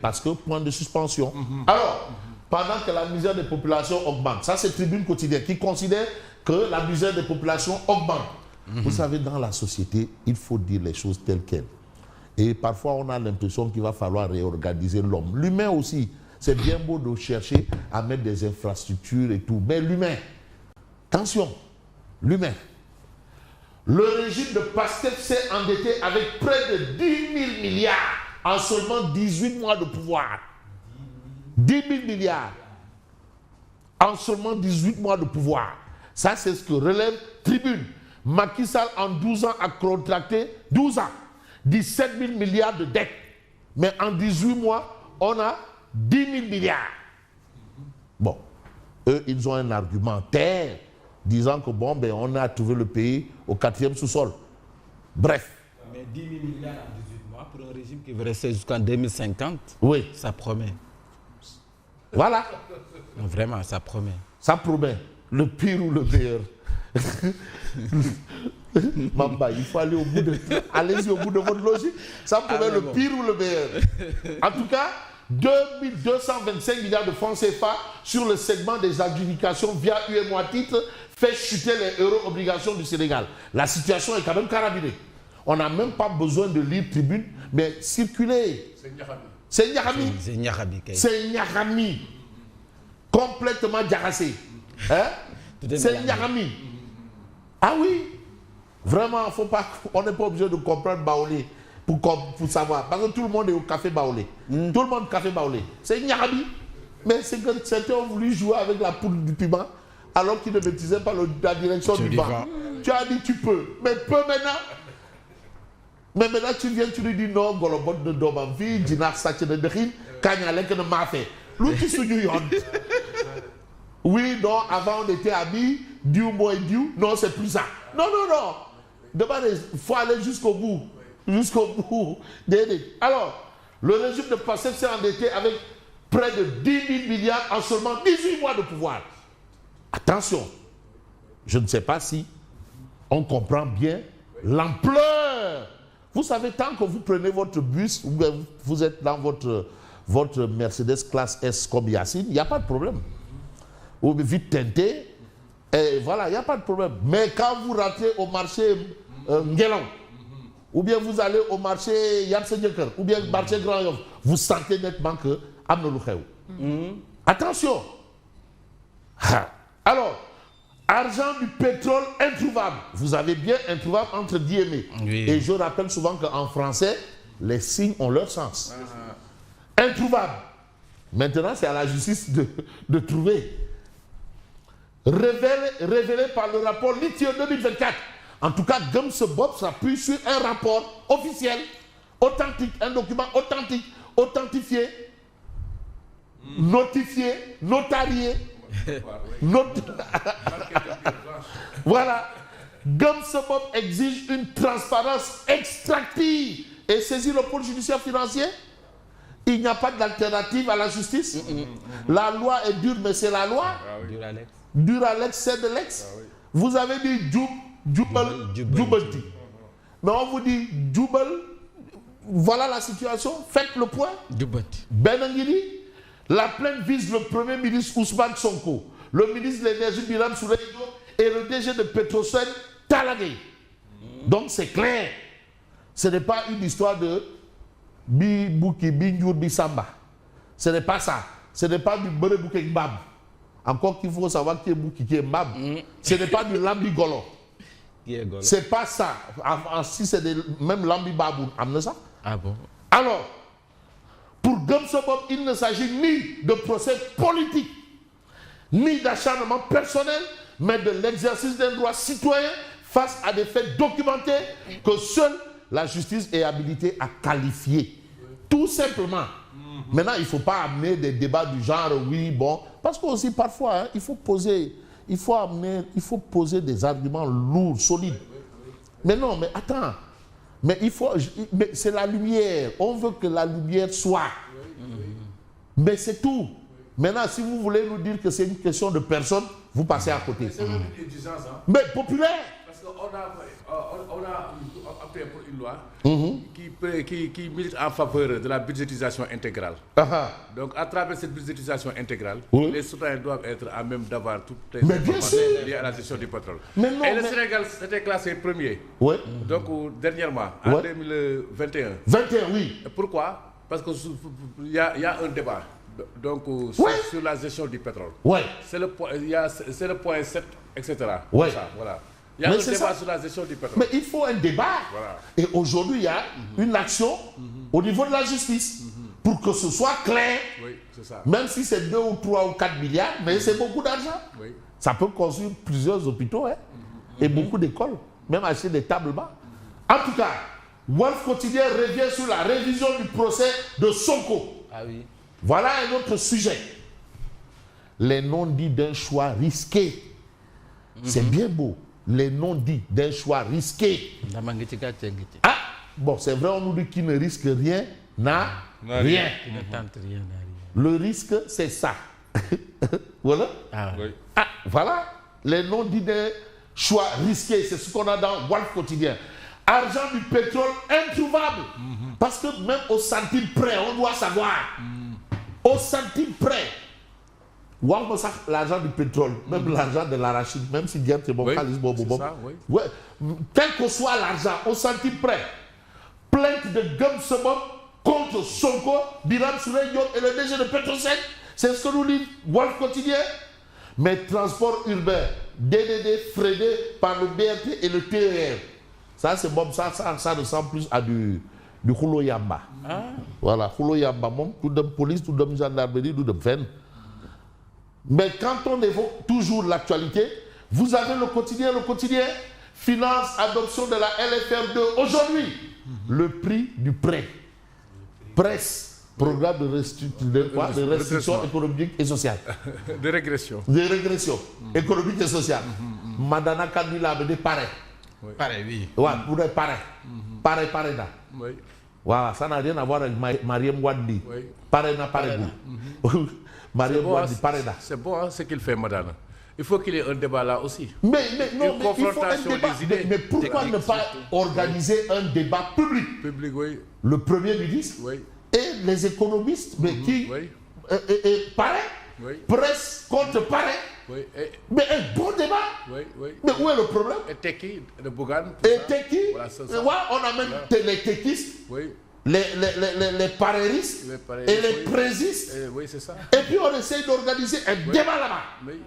Parce que point de suspension. Alors, pendant que la misère des populations augmente, ça c'est Tribune Quotidienne qui considère que la misère des populations augmente. Vous savez, dans la société, il faut dire les choses telles quelles. Et parfois, on a l'impression qu'il va falloir réorganiser l'homme. L'humain aussi, c'est bien beau de chercher à mettre des infrastructures et tout. Mais l'humain, attention, l'humain. Le régime de Pastef s'est endetté avec près de 10 000 milliards en seulement 18 mois de pouvoir. 10 000 milliards en seulement 18 mois de pouvoir. Ça, c'est ce que relève Tribune. Macky Sall, en 12 ans, a contracté 12 ans, 17 000 milliards de dettes. Mais en 18 mois, on a 10 000 milliards. Bon, eux, ils ont un argumentaire disant que bon, ben, on a trouvé le pays au 4e sous-sol. Bref. Mais 10 000 milliards en 18 mois pour un régime qui veut rester jusqu'en 2050, oui, ça promet. Voilà. Vraiment, ça promet. Ça promet. Le pire ou le meilleur. Mamba, il faut aller au bout de... Allez-y au bout de votre logique. Ça promet le pire ou le meilleur. En tout cas, 2225 milliards de francs CFA sur le segment des adjudications via UEMOA titre fait chuter les euro-obligations du Sénégal. La situation est quand même carabinée. On n'a même pas besoin de lire Tribune, mais circuler. C'est Nyarami. C'est Nyarami. C'est Nyarami. Complètement diarassé. Hein? C'est Nyarami. Ah oui. Vraiment, faut pas, on n'est pas obligé de comprendre Baolé pour savoir. Parce que tout le monde est au café Baolé. Tout le monde au café Baolé. C'est Nyarami. Mais c'est que certains ont voulu jouer avec la poudre du piment alors qu'ils ne maîtrisaient pas la direction du vent. Tu as dit tu peux. Mais peux maintenant. Mais maintenant tu viens, tu lui dis non, Golobot de Domamvi, Dinar Sache de Derin, Kanyalek de Mafé. L'outil sous New York. Oui, non, avant on était amis, Dieu, moi et Dieu. Non, c'est plus ça. Non, non, non. Demandez, il faut aller jusqu'au bout. Jusqu'au bout. Alors, le régime de Pastef s'est endetté avec près de 10 000 milliards en seulement 18 mois de pouvoir. Attention, je ne sais pas si on comprend bien l'ampleur. Vous savez, tant que vous prenez votre bus, ou vous êtes dans votre Mercedes classe S comme Yacine, il n'y a pas de problème. Ou vite teinté, et voilà, il n'y a pas de problème. Mais quand vous rentrez au marché Nguelon, ou bien vous allez au marché Yamsenyeker, ou bien le marché Grand Yoff, vous sentez nettement que attention. Alors, argent du pétrole introuvable. Vous avez bien introuvable entre guillemets. Oui. Et je rappelle souvent qu'en français, les signes ont leur sens. Introuvable. Maintenant, c'est à la justice de trouver. Révélé par le rapport Lithium 2024. En tout cas, Gums Bob s'appuie sur un rapport officiel, authentique, un document authentique, authentifié, notifié, notarié. Voilà. Gums Bob exige une transparence extractive et saisit le pôle judiciaire financier. Il n'y a pas d'alternative à la justice. La loi est dure, mais c'est la loi. Duralex, c'est de l'ex. Vous avez dit Djoubalti. Mais on vous dit Djoubal. Voilà la situation. Faites le point. Benangiri. La plainte vise le premier ministre Ousmane Sonko, le ministre de l'énergie Biram Souleydo et le DG de Petrosen Talagé. Donc c'est clair. Ce n'est pas une histoire de Bibouki, Binjour, Bissamba. Ce n'est pas ça. Ce n'est pas du Berebouké Mbab. Encore qu'il faut savoir qui est Bouki, qui est Mbab. Ce n'est pas du Lambi Golo. C'est pas ça. Si c'est même Lambi Babou, amenez ça. Ah bon? Alors, pour Gums Bob, il ne s'agit ni de procès politique, ni d'acharnement personnel, mais de l'exercice d'un droit citoyen face à des faits documentés que seule la justice est habilitée à qualifier. Tout simplement. Maintenant, il ne faut pas amener des débats du genre, oui, bon, parce que aussi parfois, hein, il faut poser des arguments lourds, solides. Mais non, mais attends. Mais c'est la lumière. On veut que la lumière soit. Mais c'est tout. Maintenant, si vous voulez nous dire que c'est une question de personne, vous passez à côté. C'est une exigence. Hein? Mais populaire. Parce qu'on a opté pour une loi qui milite en faveur de la budgétisation intégrale. Donc, à travers cette budgétisation intégrale, les citoyens doivent être à même d'avoir toutes les informations liées à la gestion du pétrole. Et le Sénégal s'était classé premier. Donc, dernièrement, en 2021. 21, oui. Pourquoi? Parce qu'il y a un débat. Donc, sur la gestion du pétrole. C'est le point 7, etc. Voilà. Il y a un débat sur la gestion du pétrole. Mais il faut un débat. Voilà. Et aujourd'hui, il y a une action au niveau de la justice pour que ce soit clair. Oui, c'est ça. Même si c'est 2 ou 3 ou 4 milliards, mais c'est beaucoup d'argent. Oui. Ça peut construire plusieurs hôpitaux et beaucoup d'écoles, même acheter des tables bas. En tout cas, Walf Quotidien revient sur la révision du procès de Sonko. Ah oui. Voilà un autre sujet. Les non-dits d'un choix risqué. C'est bien beau. Les non-dits d'un choix risqué. Ah, bon, c'est vrai, on nous dit qui ne risque rien n'a rien. Qui ne tente rien n'a rien. Le risque, c'est ça. Voilà. Voilà. Les non-dits d'un choix risqué, c'est ce qu'on a dans Walf Quotidien. Argent du pétrole introuvable. Parce que même au centime près, on doit savoir. Au centime près. L'argent du pétrole, même l'argent de l'arachide, même si Dieu c'est bon, quel que soit l'argent, au centime près. Plainte de Gumsebop contre Sonko, Biram Souleydiop et le DG de Petrosen. C'est ce que nous dit Walf Quotidien. Mais transport urbain, DDD freiné par le BRT et le TER. Ça, c'est bon, ça ressemble plus à du Khulo Yamba. Voilà, Khulo Yamba, tout de police, tout de gendarmerie, tout de veine. Mais quand on évoque toujours l'actualité, vous avez le quotidien, finance, adoption de la LFR2. Aujourd'hui, le prix du prêt. Presse, programme de restriction économique et sociale. De régression. De régression économique et sociale. Madana Kandila me dit pareil. Pareil, oui. Ouais, pour être pareil. Pareil, là. Oui. Voilà, ça n'a rien à voir avec Mariam Wadi. Oui. Pareil, pareil. C'est bon hein, ce qu'il fait, madame. Il faut qu'il y ait un débat là aussi. Mais il faut un débat. Mais pourquoi ne pas organiser un débat public? Public, oui. Le Premier ministre et les économistes, mais qui... pareil, presse contre pareil. Mais un bon débat. Mais où est le problème? Et Teki, le Bougane. Et Teki, on amène les tekistes. Les paréristes et les présistes. Oui, c'est ça. Et puis on essaye d'organiser un débat là-bas,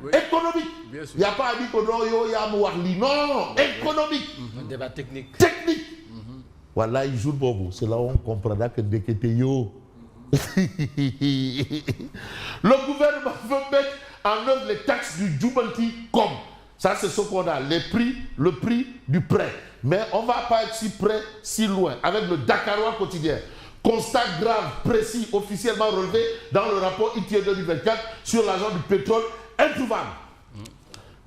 économique. Il n'y a pas à dire que non, il y a non, économique. Un débat technique. Technique. Voilà, il joue beaucoup. C'est là où on comprendra que Dekete yo. Le gouvernement veut mettre en œuvre les taxes du Jubanti comme. Ça, c'est ce qu'on a, le prix du prêt. Mais on ne va pas être si près, si loin. Avec le Dakarois quotidien. Constat grave, précis, officiellement relevé dans le rapport ITIE 2024 sur l'argent du pétrole introuvable.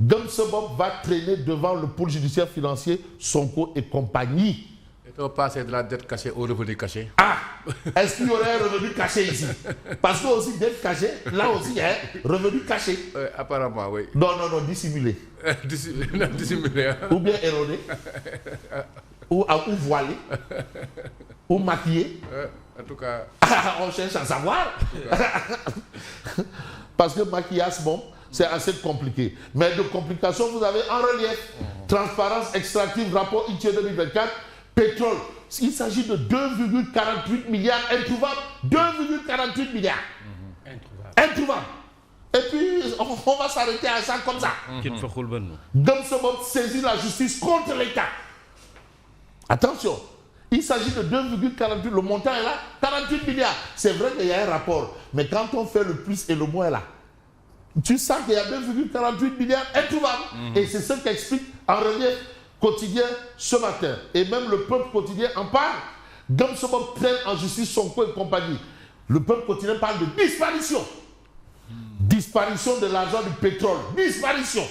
Gumsebop va traîner devant le pôle judiciaire financier, Sonko et compagnie. Et on passe de la dette cachée au revenu caché. Ah, est-ce qu'il y aurait un revenu caché ici? Parce que aussi dette cachée, là aussi, revenu caché. Apparemment, oui. Non, dissimulé. Dissimulé. Hein? Ou bien érodé. ou voilé. Ou maquillé. En tout cas. On cherche à savoir. Parce que maquillage, bon, c'est assez compliqué. Mais de complications, vous avez en relief. Transparence extractive, rapport ITIE 2024. Pétrole, il s'agit de 2,48 milliards introuvables. 2,48 milliards. Introuvable. Et puis, on va s'arrêter à ça comme ça. Gumsebop saisit la justice contre l'État. Attention, il s'agit de 2,48, le montant est là, 48 milliards. C'est vrai qu'il y a un rapport, mais quand on fait le plus et le moins là, tu sens qu'il y a 2,48 milliards introuvables. Et c'est ce qu'explique en relief quotidien ce matin. Et même le peuple quotidien en parle. Gumsebop traîne en justice Sonko et compagnie. Le peuple quotidien parle de disparition. Disparition de l'argent du pétrole. Disparition.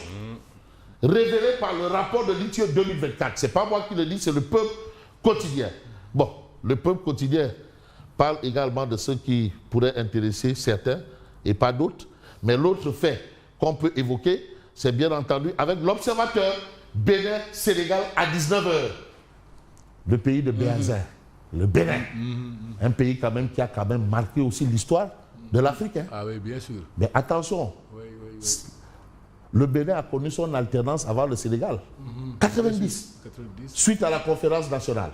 Révélé par le rapport de l'ITIE 2024. Ce n'est pas moi qui le dis, c'est le peuple quotidien. Bon, le peuple quotidien parle également de ce qui pourrait intéresser certains et pas d'autres. Mais l'autre fait qu'on peut évoquer, c'est bien entendu avec l'observateur Bénin-Sénégal à 19h. Le pays de Béazin, le Bénin. Un pays quand même qui a quand même marqué aussi l'histoire de l'Afrique. Hein. Ah oui, bien sûr. Mais attention, le Bénin a connu son alternance avant le Sénégal. 90, suite à la conférence nationale.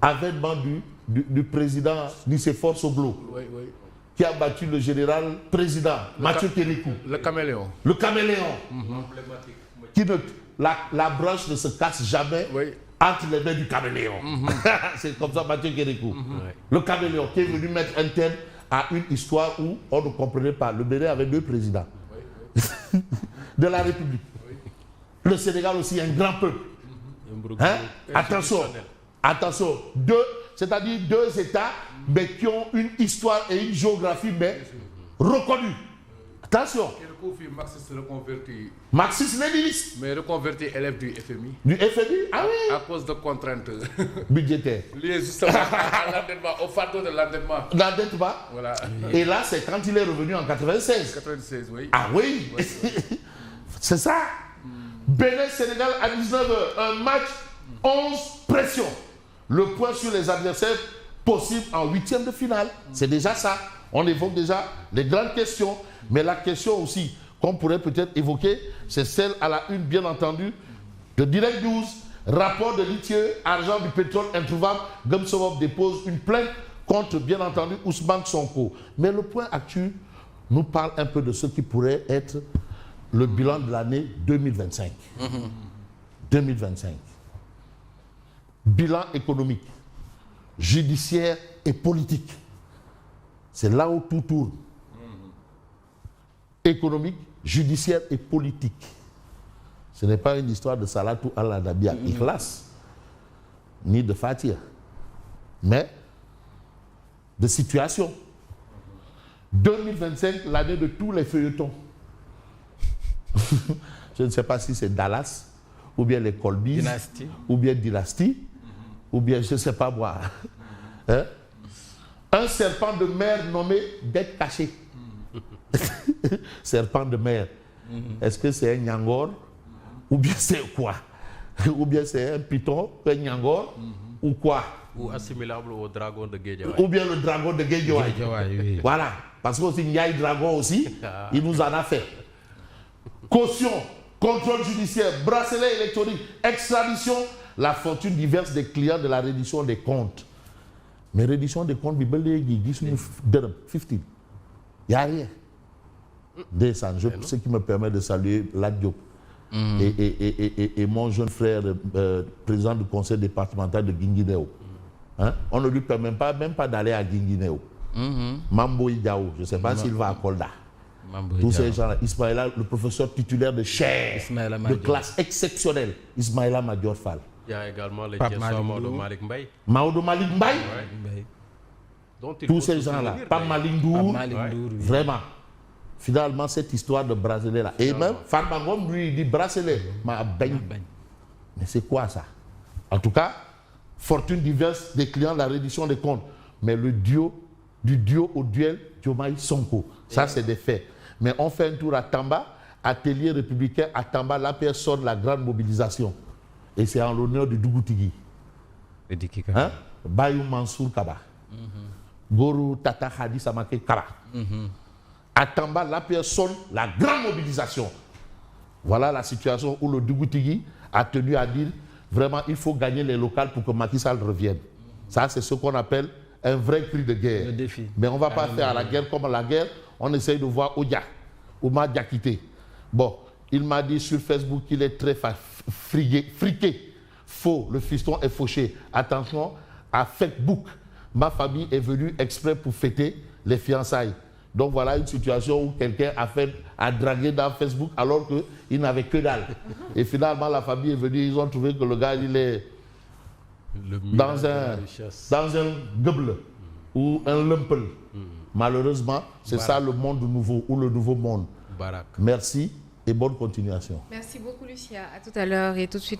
Avènement du président Nicéphore Soglo, qui a battu le général président Mathieu Kérékou. Le caméléon. Le caméléon. Qui la branche ne se casse jamais entre les mains du caméléon. C'est comme ça Mathieu Kérékou. Le caméléon qui est venu mettre un terme à une histoire où on ne comprenait pas. Le Bénin avait 2 présidents de la République. Le Sénégal aussi, un grand peuple. Hein? Attention, c'est-à-dire 2 États, mais qui ont une histoire et une géographie, mais reconnues. Attention. Marxiste reconverti. Marxiste-léniniste. Mais reconverti élève du FMI. Du FMI? Ah oui. À cause de contraintes budgétaires. Liées justement à l'endettement, au fardeau de l'endettement. L'endettement. Voilà. Et là, c'est quand il est revenu en 96. 96, oui. Ah oui. C'est ça. Bénin-Sénégal à 19h. Un match 11 pression. Le point sur les adversaires possible en 8e de finale. C'est déjà ça. On évoque déjà les grandes questions. Mais la question aussi qu'on pourrait peut-être évoquer, c'est celle à la une, bien entendu, de Direct News. Rapport de litieux, argent du pétrole introuvable. Gumsovov dépose une plainte contre, bien entendu, Ousmane Sonko. Mais le point actuel nous parle un peu de ce qui pourrait être le bilan de l'année 2025. 2025. Bilan économique, judiciaire et politique. C'est là où tout tourne. Économique, judiciaire et politique. Ce n'est pas une histoire de Salatou al-Adabia Ikhlas, ni de Fatir, mais de situation. 2025, l'année de tous les feuilletons. Je ne sais pas si c'est Dallas, ou bien les Colbys, ou bien Dynastie, ou bien je ne sais pas moi. Hein? Un serpent de mer nommé d'être caché. Serpent de mer. Est-ce que c'est un Nyangor ou bien c'est quoi? Ou bien c'est un python, un Nyangor ou quoi? Ou assimilable au dragon de Guédiawaye. Ou bien le dragon de Guédiawaye. Oui. Voilà. Parce qu'il y a un dragon aussi, il nous en a fait. Caution, contrôle judiciaire, bracelet électronique, extradition, la fortune diverse des clients de la reddition des comptes. Mais reddition des comptes, 50. Il n'y a rien. Ce qui me permet de saluer Ladjo et mon jeune frère, président du conseil départemental de Guinguinéo. Hein? On ne lui permet même pas d'aller à Guinguinéo. Mambo Idiao, je ne sais pas s'il va à Kolda. Tous ces gens-là. Ismaïla, le professeur titulaire de chaire, de classe exceptionnelle, Ismaïla Madior Fall. Il y a également le Thiessois Maodo Malick Mbaye. Maodo Malick Mbaye. Tous ces gens-là. Pas Malick Ndour. Vraiment. Finalement, cette histoire de bracelet-là. Et même, Farmagom lui dit bracelet. Mais c'est quoi ça? En tout cas, fortune diverse des clients, la reddition des comptes. Mais du duo au duel, Diomaye Sonko. Ça, c'est des faits. Mais on fait un tour à Tamba, atelier républicain à Tamba, la personne, la grande mobilisation. Et c'est en l'honneur de Dougoutigui. Hein? Bayou Mansour Kaba. Goro Tata Hadi Samake Kaba. À Tamba, la personne, la grande mobilisation. Voilà la situation où le Dougoutigui a tenu à dire vraiment il faut gagner les locales pour que Macky Sall revienne. Ça, c'est ce qu'on appelle un vrai cri de guerre. Le défi. Mais on ne va pas faire la guerre comme la guerre. On essaye de voir Odia, Ouma Diakité. Bon, il m'a dit sur Facebook qu'il est très friqué. Faux, le fiston est fauché. Attention à Facebook. Ma famille est venue exprès pour fêter les fiançailles. Donc voilà une situation où quelqu'un a dragué dans Facebook alors qu'il n'avait que dalle. Et finalement, la famille est venue, ils ont trouvé que le gars, il est dans un gueule ou un lumpel. Malheureusement, c'est ça le monde nouveau ou le nouveau monde. Merci et bonne continuation. Merci beaucoup, Lucia. À tout à l'heure et tout de suite.